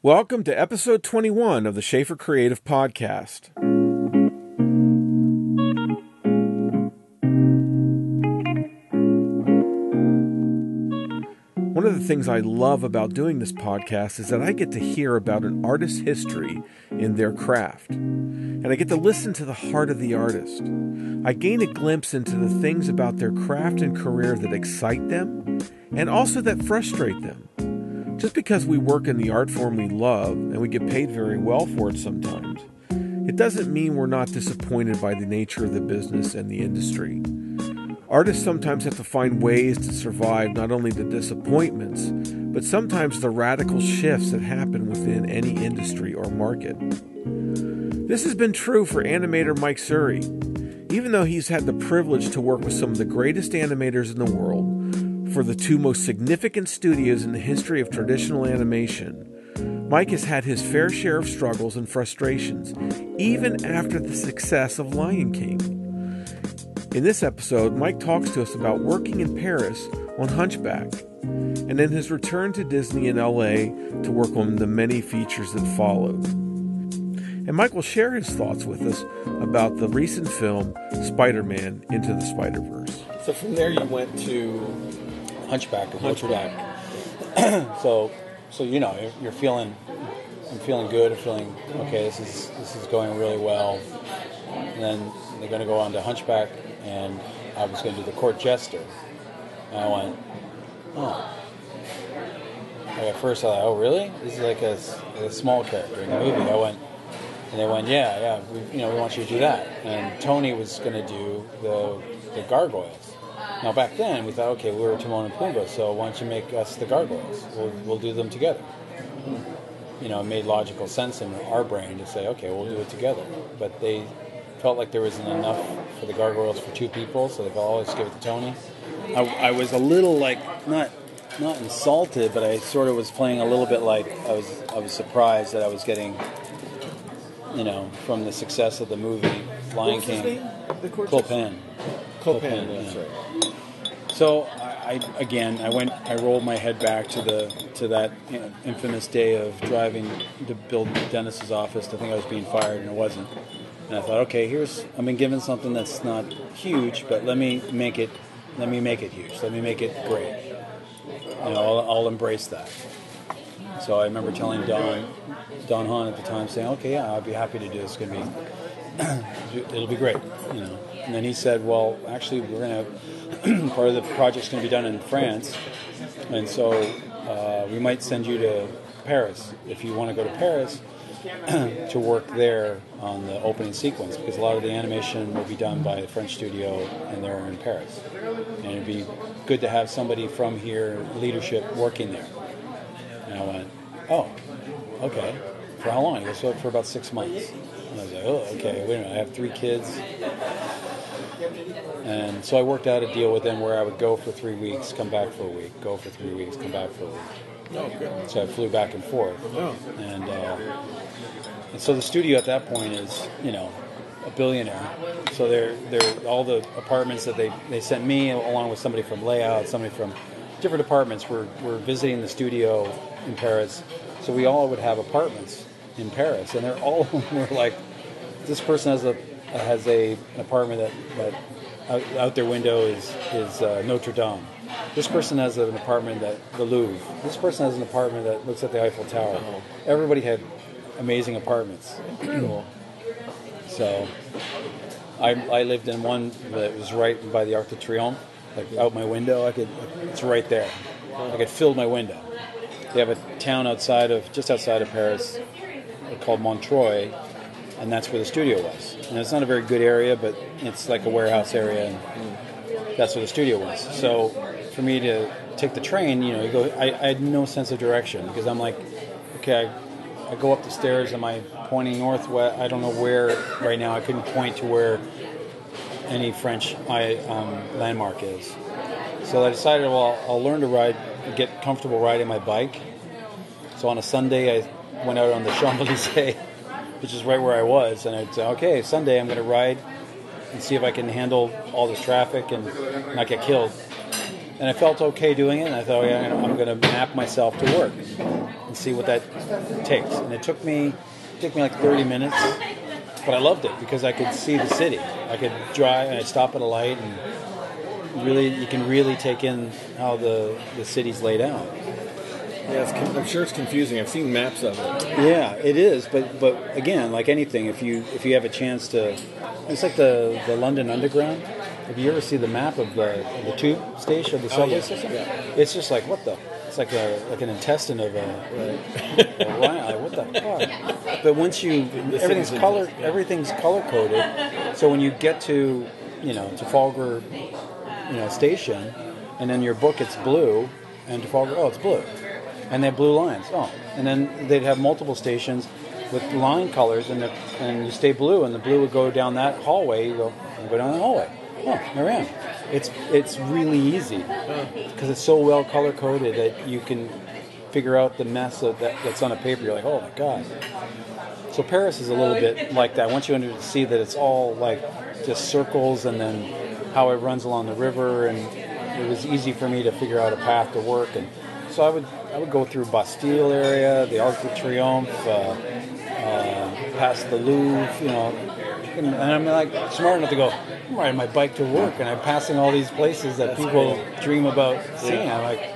Welcome to episode 21 of the Shaffer Creative Podcast. One of the things I love about doing this podcast is that I get to hear about an artist's history in their craft. And I get to listen to the heart of the artist. I gain a glimpse into the things about their craft and career that excite them and also that frustrate them. Just because we work in the art form we love and we get paid very well for it sometimes, it doesn't mean we're not disappointed by the nature of the business and the industry. Artists sometimes have to find ways to survive not only the disappointments, but sometimes the radical shifts that happen within any industry or market. This has been true for animator Mike Surrey. Even though he's had the privilege to work with some of the greatest animators in the world, for the two most significant studios in the history of traditional animation, Mike has had his fair share of struggles and frustrations, even after the success of Lion King. In this episode, Mike talks to us about working in Paris on Huntchback, and then his return to Disney in LA to work on the many features that followed. And Mike will share his thoughts with us about the recent film, Spider-Man Into the Spider-Verse. So from there you went to Hunchback of Notre Dame. so you know, I'm feeling good. I'm feeling okay. This is going really well. And then they're going to go on to Hunchback, and I was going to do the court jester. And I went, oh. Like at first I thought, oh really? This is like a small character in the movie. And they went, yeah, we want you to do that. And Tony was going to do the gargoyles. Now back then we thought, okay, we were Timon and Pumbaa, so why don't you make us the gargoyles? We'll do them together. You know, it made logical sense in our brain to say, okay, we'll do it together. But they felt like there wasn't enough for the gargoyles for two people, so they thought, oh, let's give it to Tony. I was a little like not insulted, but I sort of was playing a little bit like I was surprised that I was getting, you know, from the success of the movie Lion King. Clopin. Clopin, yeah. That's right. So I rolled my head back to that infamous day of driving to Bill Dennis's office to think I was being fired, and it wasn't. And I thought, okay, I've been given something that's not huge, but let me make it huge. Let me make it great. You know, I'll embrace that. So I remember telling Don Hahn at the time, saying, okay, yeah, I'd be happy to do this. It's gonna be, it'll be great, you know. And then he said, well, actually, we're going to, part of the project's going to be done in France, and so we might send you to Paris if you want to go to Paris to work there on the opening sequence, because a lot of the animation will be done by a French studio, and they're in Paris. And it'd be good to have somebody from here, leadership, working there. And I went, oh, okay. For how long? He goes, for about 6 months. And I was like, oh, okay, wait a minute, I have 3 kids. And so I worked out a deal with them where I would go for 3 weeks, come back for a week, go for 3 weeks, come back for a week. Oh, good. So I flew back and forth. Oh. And so the studio at that point is, you know, a billionaire. So they're all the apartments that they sent me, along with somebody from layout, somebody from different departments, were visiting the studio in Paris. So we all would have apartments in Paris, and they're all were like, this person has an apartment that out their window is Notre Dame. This person has an apartment at the Louvre. This person has an apartment that looks at the Eiffel Tower. Everybody had amazing apartments. So I lived in one that was right by the Arc de Triomphe, like out my window. It's right there. I could fill my window. They have a town just outside of Paris called Montreuil, and that's where the studio was. And it's not a very good area, but it's like a warehouse area, and that's where the studio was. So for me to take the train, you know, I had no sense of direction, because I'm like, okay, I go up the stairs, am I pointing northwest? I don't know where right now. I couldn't point to where any French landmark is. So I decided, well, I'll learn to get comfortable riding my bike. So on a Sunday, I went out on the Champs-Élysées, which is right where I was, and I'd say, okay, Sunday I'm going to ride and see if I can handle all this traffic and not get killed. And I felt okay doing it, and I thought, yeah, I'm going to map myself to work. And and see what that takes. And it took me like 30 minutes, but I loved it because I could see the city. I could drive and I'd stop at a light, and really, you can really take in how the city's laid out. Yeah, I'm sure it's confusing. I've seen maps of it. Yeah, it is. But again, like anything, if you have a chance to, it's like the London Underground. Have you ever see the map of the tube station of the subway system? Yeah. It's just like what the. It's like an intestine of a lion. Like, what the fuck? But once everything's color coded. So when you get to Trafalgar, station, and then your book it's blue, and Trafalgar, it's blue. And they have blue lines. And then they'd have multiple stations with line colors, and you stay blue, and the blue would go down that hallway. You go down that hallway. There I am. It's really easy because it's so well color coded that you can figure out the mess that's on a paper. You're like, oh my god. So Paris is a little bit like that. Once you see that it's all like just circles, and then how it runs along the river, and it was easy for me to figure out a path to work. And so I would go through Bastille area, the Arc de Triomphe, past the Louvre, and I'm like smart enough to go, I'm riding my bike to work, and I'm passing all these places that people dream about seeing. I'm like,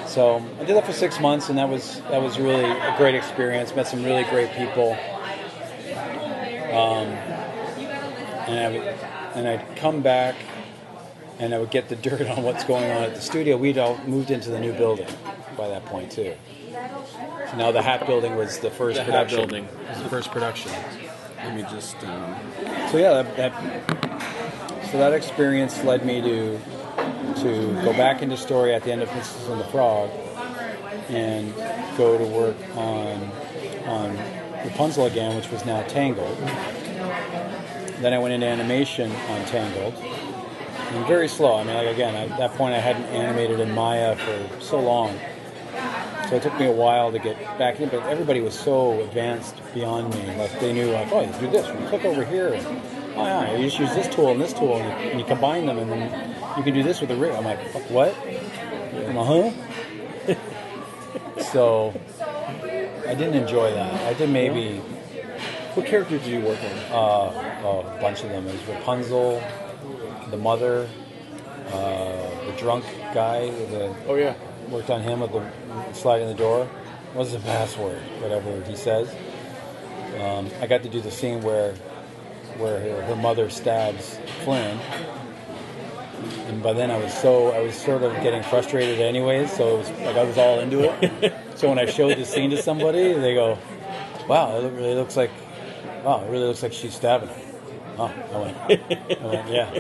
so I did that for 6 months, and that was really a great experience. Met some really great people, and I'd come back, and I would get the dirt on what's going on at the studio. We'd all moved into the new building by that point too. So now the Hat Building was the first production. Hat Building was the first production. Let me just. So yeah, that experience led me to go back into story at the end of Princess and the Frog, and go to work on Rapunzel again, which was now Tangled. Then I went into animation on Tangled, and very slow. I mean, like again, at that point I hadn't animated in Maya for so long. So it took me a while to get back in, but everybody was so advanced beyond me. Like they knew, like, you do this, you click over here, and you just use this tool and this tool, and you combine them, and then you can do this with a rig. I'm like, what? So I didn't enjoy that. I did maybe. What character did you work on? A bunch of them. It was Rapunzel, the mother, the drunk guy. Worked on him with the sliding the door. What's the password? Whatever he says. I got to do the scene where her mother stabs Flynn, and by then I was sort of getting frustrated anyways. So it was like I was all into it. So when I showed the scene to somebody, they go, "Wow, it really looks like she's stabbing him." Oh, I went, yeah.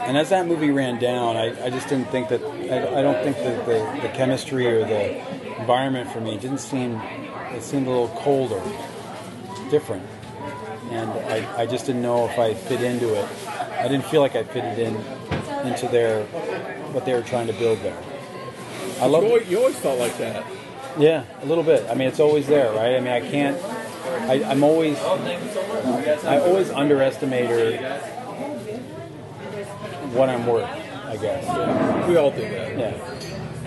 And as that movie ran down, I just didn't think that. I don't think that the chemistry or the environment for me it seemed a little colder, different, and I just didn't know if I fit into it. I didn't feel like I fitted into what they were trying to build there. You always felt like that. Yeah, a little bit. I mean, it's always there, right? I mean, I can't. I always underestimate what I'm worth, I guess. Yeah. We all do that. Yeah.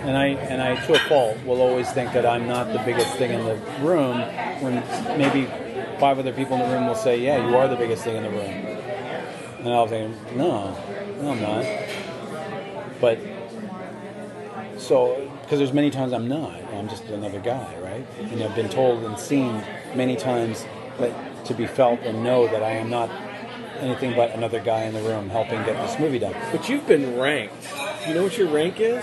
And I to a fault will always think that I'm not the biggest thing in the room, when maybe 5 other people in the room will say, yeah, you are the biggest thing in the room. And I'll think, no, I'm not. But so, because there's many times I'm not. I'm just another guy, right? And I've been told and seen many times that to be felt and know that I am not anything but another guy in the room helping get this movie done. But you've been ranked. You know what your rank is?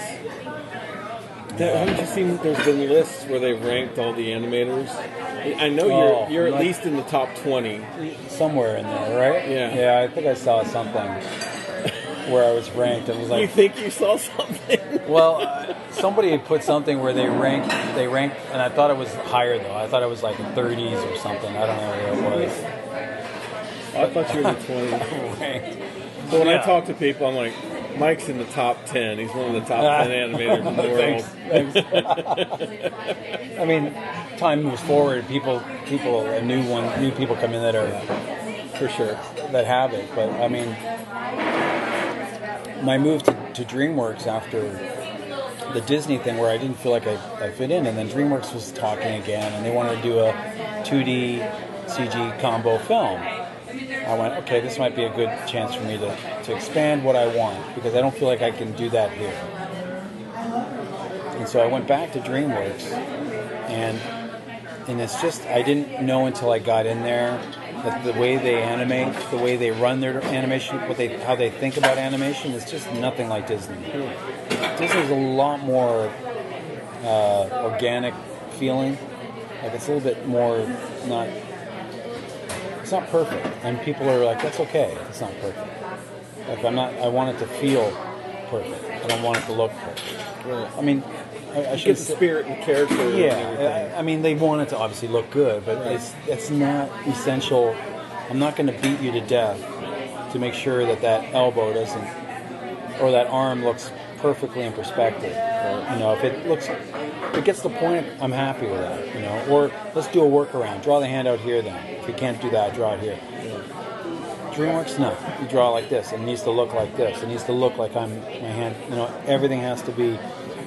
Haven't you seen there's been lists where they've ranked all the animators? I know you're at least in the top 20. Somewhere in there, right? Yeah. Yeah, I think I saw something where I was ranked. It was like, you think you saw something? Well, somebody had put something where they ranked, and I thought it was higher though. I thought it was like 30s or something. I don't know what it was. I thought you were in the 20s. So when I talk to people, I'm like, Mike's in the top 10. He's one of the top 10 animators in the world. Thanks. I mean, time moves forward. New people come in that are for sure that have it. But I mean, my move to DreamWorks after the Disney thing, where I didn't feel like I fit in, and then DreamWorks was talking again, and they wanted to do a 2D CG combo film. I went, okay, this might be a good chance for me to expand what I want, because I don't feel like I can do that here. And so I went back to DreamWorks, and it's just, I didn't know until I got in there that the way they animate, the way they run their animation, how they think about animation is just nothing like Disney. Disney's a lot more organic feeling. Like it's a little bit more it's not perfect, and people are like, that's okay, it's not perfect. Like I want it to feel perfect. I don't want it to look perfect. Right. I mean, I should get the spirit and character. Yeah, I mean, they want it to obviously look good, but it's not essential. I'm not going to beat you to death to make sure that elbow doesn't, or that arm looks perfectly in perspective. Or, you know, if it gets the point, I'm happy with that. You know, or let's do a workaround. Draw the hand out here then. If you can't do that, draw it here. Yeah. DreamWorks, no. You draw like this. It needs to look like this. It needs to look like my hand. You know, everything has to be.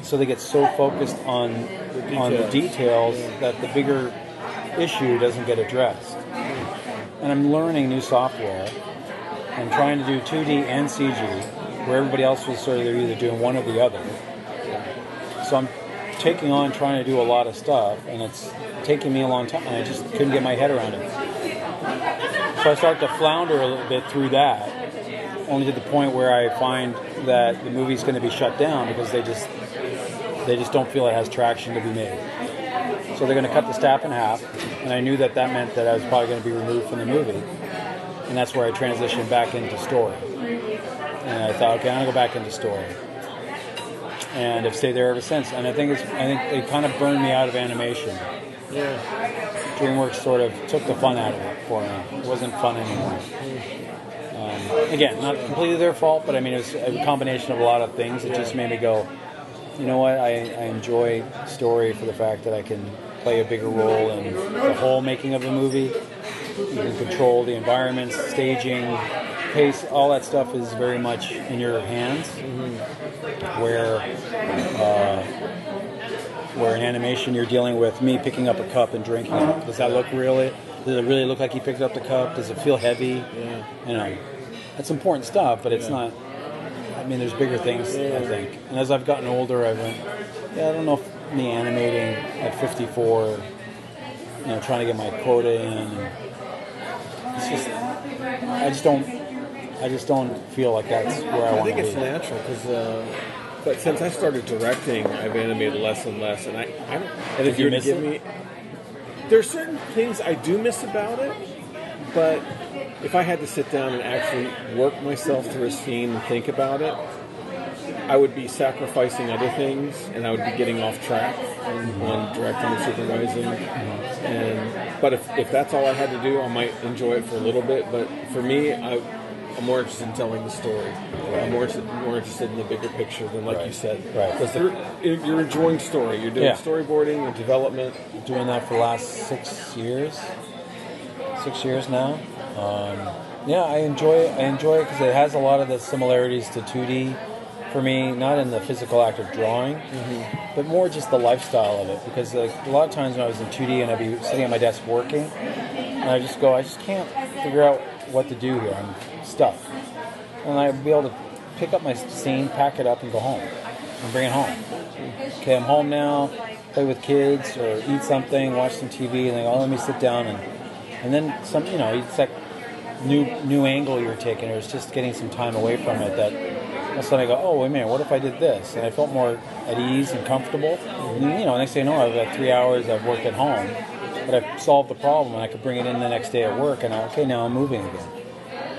So they get so focused on the details that the bigger issue doesn't get addressed. And I'm learning new software. I'm trying to do 2D and CG, where everybody else was sort of either doing one or the other. So I'm taking on trying to do a lot of stuff, and it's taking me a long time, and I just couldn't get my head around it. So I start to flounder a little bit through that, only to the point where I find that the movie's going to be shut down because they just don't feel it has traction to be made. So they're going to cut the staff in half, and I knew that meant that I was probably going to be removed from the movie, and that's where I transitioned back into story. And I thought, okay, I'm going to go back into story. And I've stayed there ever since. And I think it kind of burned me out of animation. Yeah. DreamWorks sort of took the fun out of it for me. It wasn't fun anymore. Again, not completely their fault, but I mean, it was a combination of a lot of things. It just made me go, you know what, I enjoy story for the fact that I can play a bigger role in the whole making of a movie. You can control the environments, staging, pace, all that stuff is very much in your hands. Where in animation you're dealing with me picking up a cup and drinking it. Does that look really? Does it really look like he picked up the cup? Does it feel heavy? Yeah. You know, that's important stuff, but it's not. I mean, there's bigger things, I think. And as I've gotten older, I went, I don't know if me animating at 54, you know, trying to get my quota in. It's just, I just don't feel like that's where I want to be. I think it's natural because, but since I started directing, I've animated less and less, and I don't. And if you miss it, there's certain things I do miss about it, but if I had to sit down and actually work myself through a scene and think about it, I would be sacrificing other things, and I would be getting off track on directing and supervising. But if that's all I had to do, I might enjoy it for a little bit. But for me, I'm more interested in telling the story. Right. I'm more interested in the bigger picture than, like you said. Right. Because you're enjoying story. You're doing storyboarding and development. I'm doing that for the last 6 years. 6 years now. I enjoy it because it has a lot of the similarities to 2D for me, not in the physical act of drawing, but more just the lifestyle of it. Because a lot of times when I was in 2D and I'd be sitting at my desk working, and I just can't figure out what to do here. I'm stuck. And I'd be able to pick up my scene, pack it up, and go home, and bring it home. Okay, I'm home now, play with kids, or eat something, watch some TV, and then let me sit down, and then some, you know, it's like new angle you're taking, or it's just getting some time away from it that all of a sudden I go, oh, wait a minute, what if I did this? And I felt more at ease and comfortable. And, you know, next thing you know, I've got 3 hours I've worked at home, but I've solved the problem, and I could bring it in the next day at work, and now I'm moving again.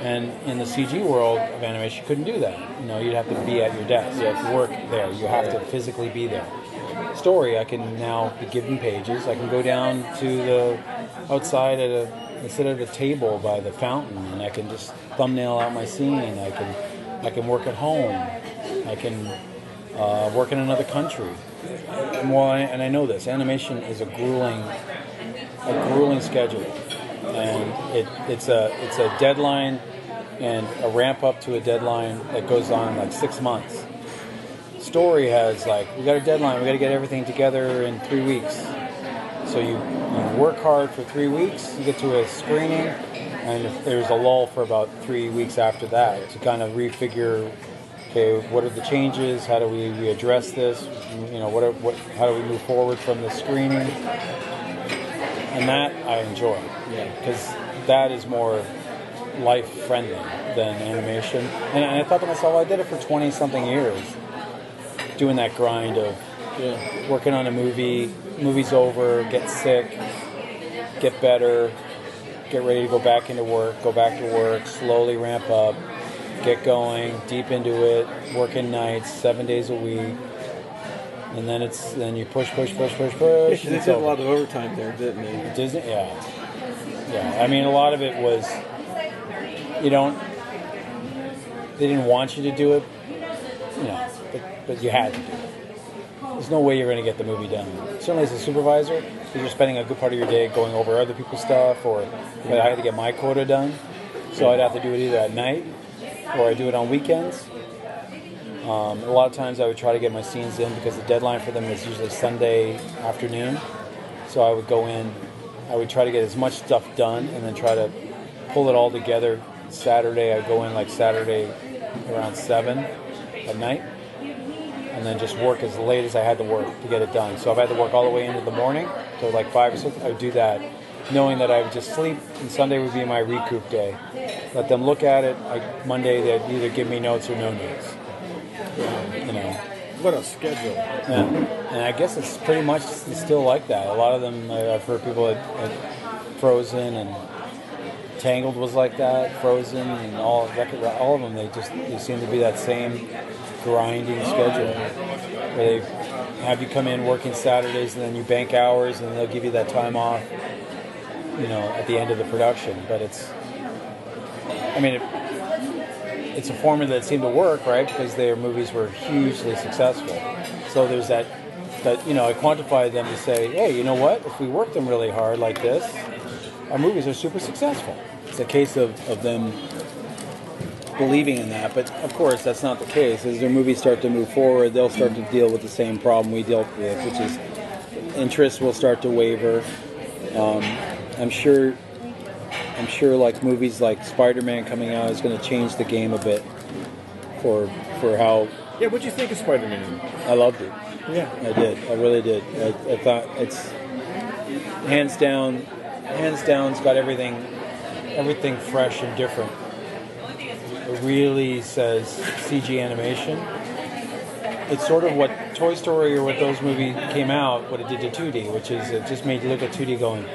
And in the CG world of animation, you couldn't do that. You know, you'd have to be at your desk. You have to work there. You have to physically be there. Story, I can now be given pages. I can go down to the outside sit at a table by the fountain, and I can just thumbnail out my scene. I can work at home. I can work in another country. And I know this. Animation is a grueling schedule, and it's a deadline. and a ramp up to a deadline that goes on like 6 months. Story has like, we got a deadline, we got to get everything together in 3 weeks. So you work hard for 3 weeks, you get to a screening, and there's a lull for about 3 weeks after that to kind of refigure, okay, what are the changes? How do we address this? You know, how do we move forward from the screening? And that I enjoy, because that is more life-friendly than animation. And I thought to myself, I did it for 20-something years, doing that grind of working on a movie's over, get sick, get better, get ready to go back to work, slowly ramp up, get going, deep into it, working nights, 7 days a week, and then you push. Yeah, they did a lot of overtime there, didn't they? Disney, yeah. I mean, a lot of it was they didn't want you to do it, but you had to do it. There's no way you're going to get the movie done. Certainly as a supervisor, because you're spending a good part of your day going over other people's stuff, or I had to get my quota done, so I'd have to do it either at night or I do it on weekends. A lot of times I would try to get my scenes in because the deadline for them is usually Sunday afternoon. So I would go in, I would try to get as much stuff done and then try to pull it all together. Saturday, I'd go in like Saturday around 7 at night, and then just work as late as I had to work to get it done. So if I had to work all the way into the morning, so like 5 or 6, I would do that, knowing that I would just sleep, and Sunday would be my recoup day. Let them look at it. Like Monday, they'd either give me notes or no notes. What a schedule. Yeah. And I guess it's pretty much still like that. A lot of them, I've heard people at Frozen and Tangled was like that, Frozen, and all of them, they seem to be that same grinding schedule where they have you come in working Saturdays and then you bank hours and they'll give you that time off, at the end of the production. But it's a formula that seemed to work, right? Because their movies were hugely successful. So there's that I quantified them to say, hey, you know what? If we work them really hard like this, our movies are super successful. It's a case of them believing in that, but of course that's not the case. As their movies start to move forward, they'll start to deal with the same problem we dealt with, which is interest will start to waver. I'm sure like movies like Spider-Man coming out is going to change the game a bit for how. Yeah, what'd you think of Spider-Man? I loved it. Yeah, I did. I really did. I thought it's hands down. It's got everything fresh and different. It really says CG animation. It's sort of what Toy Story or what those movies came out, what it did to 2D, which is it just made you look at 2D going,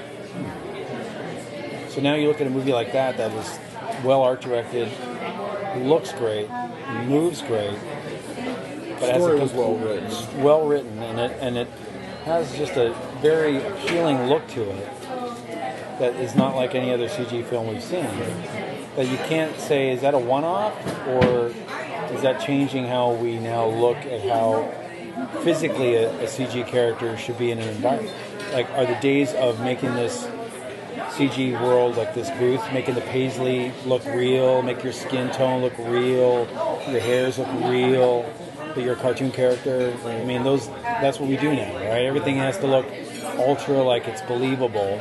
So now you look at a movie like that is well art directed, looks great, moves great, but story was well written. Well written, and it has just a very appealing look to it that is not like any other CG film we've seen. That you can't say, is that a one-off, or is that changing how we now look at how physically a CG character should be in an environment? Like, are the days of making this CG world, like this booth, making the paisley look real, make your skin tone look real, your hairs look real, but you're a cartoon character? I mean, that's what we do now, right? Everything has to look ultra, like it's believable,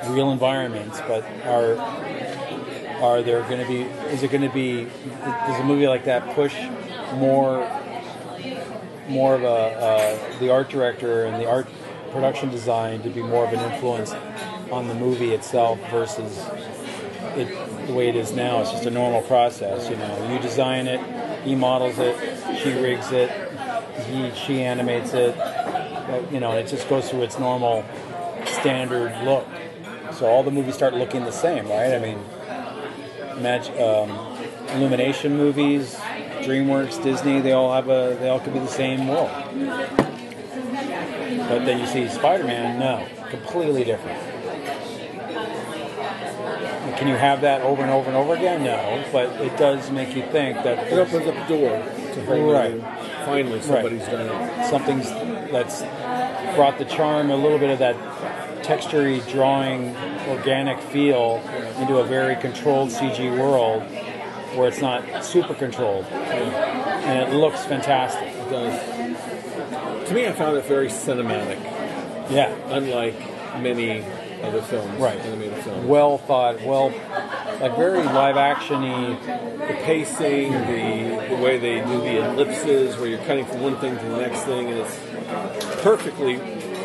real environments, but is a movie like that push more of the art director and the art production design to be more of an influence on the movie itself versus it the way it is now? It's just a normal process, you design it, he models it, she rigs it, she animates it, it just goes through its normal standard look. So all the movies start looking the same, right? I mean, Illumination movies, Dreamworks, Disney, they all could be the same world. But then you see Spider-Man, no, completely different. Can you have that over and over and over again? No, but it does make you think that it opens up the door to finally somebody's done it. Something's that's brought the charm, a little bit of that textury drawing, organic feel into a very controlled CG world where it's not super controlled, and it looks fantastic. It does. To me, I found it very cinematic. Yeah, unlike many other films, right? Animated films. Well thought, like very live actiony. The pacing, the way they do the ellipses, where you're cutting from one thing to the next thing, and it's perfectly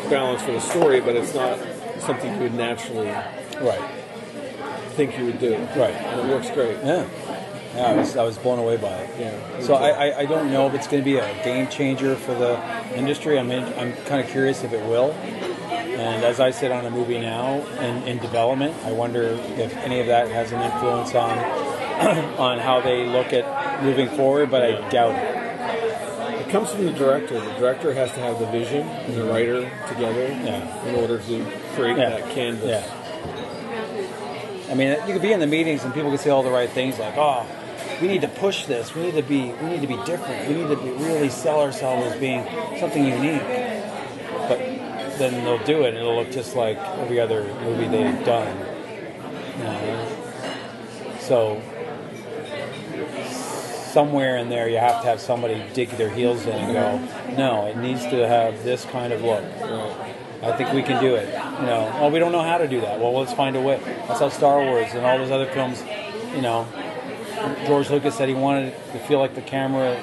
balanced for the story, but it's not something you would naturally think you would do. Right. And it works great. Yeah. Yeah, I was blown away by it. Yeah. So I don't know if it's going to be a game changer for the industry. I mean, I'm kind of curious if it will. And as I sit on a movie now in development, I wonder if any of that has an influence on on how they look at moving forward, but I doubt it. It comes from the director. The director has to have the vision and the writer together in order to create that canvas. Yeah. I mean, you could be in the meetings and people could say all the right things, like, "Oh, we need to push this. We need to be different. We need to really sell ourselves as being something unique." But then they'll do it, and it'll look just like every other movie they've done. So somewhere in there, you have to have somebody dig their heels in and go, "No, it needs to have this kind of look. I think we can do it." Oh, we don't know how to do that. Well, let's find a way. That's how Star Wars and all those other films, George Lucas said he wanted to feel like the camera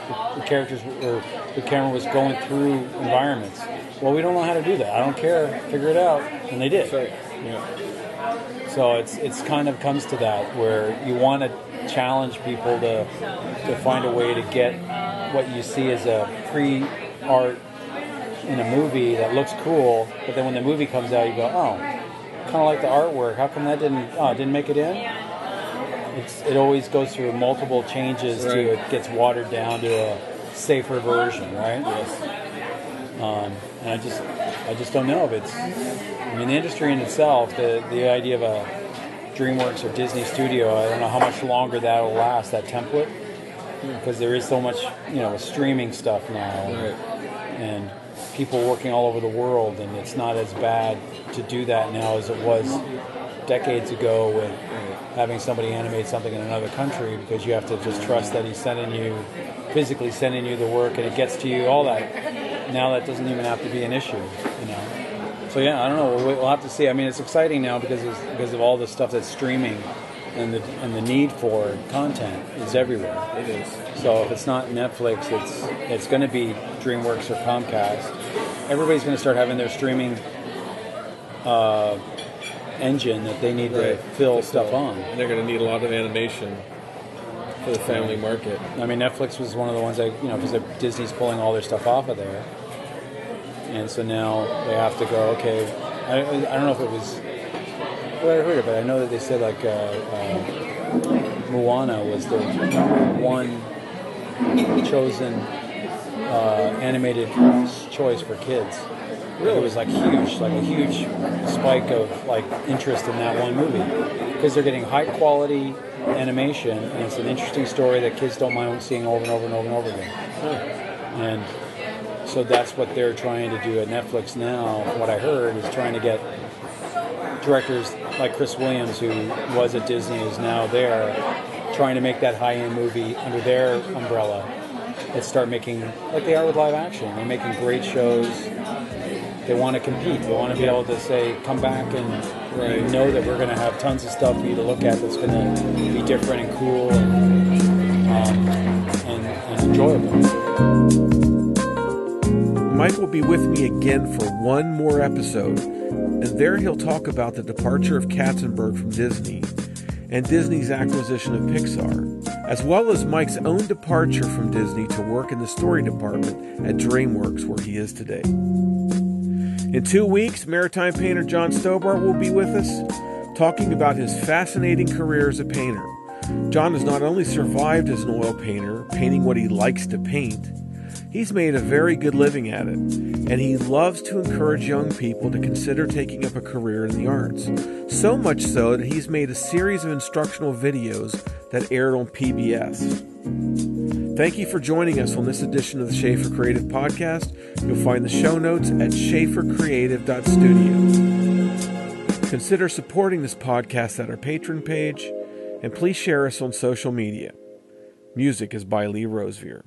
was going through environments. Well, we don't know how to do that. I don't care. Figure it out. And they did. Right. Yeah. So it's kind of comes to that where you want to challenge people to find a way to get what you see as a pre-art in a movie that looks cool, but then when the movie comes out, you go, "Oh, kind of like the artwork. How come that didn't make it in?" It always goes through multiple changes to it gets watered down to a safer version, right? Yes. And I just don't know if it's. I mean, the industry in itself, the idea of a DreamWorks or Disney studio, I don't know how much longer that will last. That template, because there is so much, streaming stuff now, and people working all over the world, and it's not as bad to do that now as it was decades ago with having somebody animate something in another country, because you have to just trust that he's physically sending you the work and it gets to you, all that. Now that doesn't even have to be an issue, So yeah, I don't know. We'll have to see. I mean, it's exciting now because of all the stuff that's streaming, and the need for content is everywhere. It is. So if it's not Netflix, it's going to be DreamWorks or Comcast. Everybody's going to start having their streaming engine that they need to fill stuff on. And they're going to need a lot of animation for the family market. I mean, Netflix was one of the ones because Disney's pulling all their stuff off of there. And so now they have to go, okay, I don't know if it was, well, I heard it, but I know that they said like Moana was the number one chosen animated choice for kids. Really? It was like a huge spike of like interest in that one movie because they're getting high quality animation and it's an interesting story that kids don't mind seeing over and over and over and over again. And so that's what they're trying to do at Netflix now. What I heard is trying to get directors like Chris Williams, who was at Disney, is now there, trying to make that high-end movie under their umbrella and start making, like they are with live action, they're making great shows. They want to compete. They want to be able to say, come back and know that we're going to have tons of stuff for you to look at that's going to be different and cool and enjoyable. Mike will be with me again for one more episode, and there he'll talk about the departure of Katzenburg from Disney and Disney's acquisition of Pixar, as well as Mike's own departure from Disney to work in the story department at Dreamworks, where he is today. In 2 weeks, maritime painter John Stobart will be with us, talking about his fascinating career as a painter. John has not only survived as an oil painter, painting what he likes to paint, he's made a very good living at it, and he loves to encourage young people to consider taking up a career in the arts. So much so that he's made a series of instructional videos that aired on PBS. Thank you for joining us on this edition of the Shaffer Creative Podcast. You'll find the show notes at shaffercreative.studio. Consider supporting this podcast at our Patreon page, and please share us on social media. Music is by Lee Rosevere.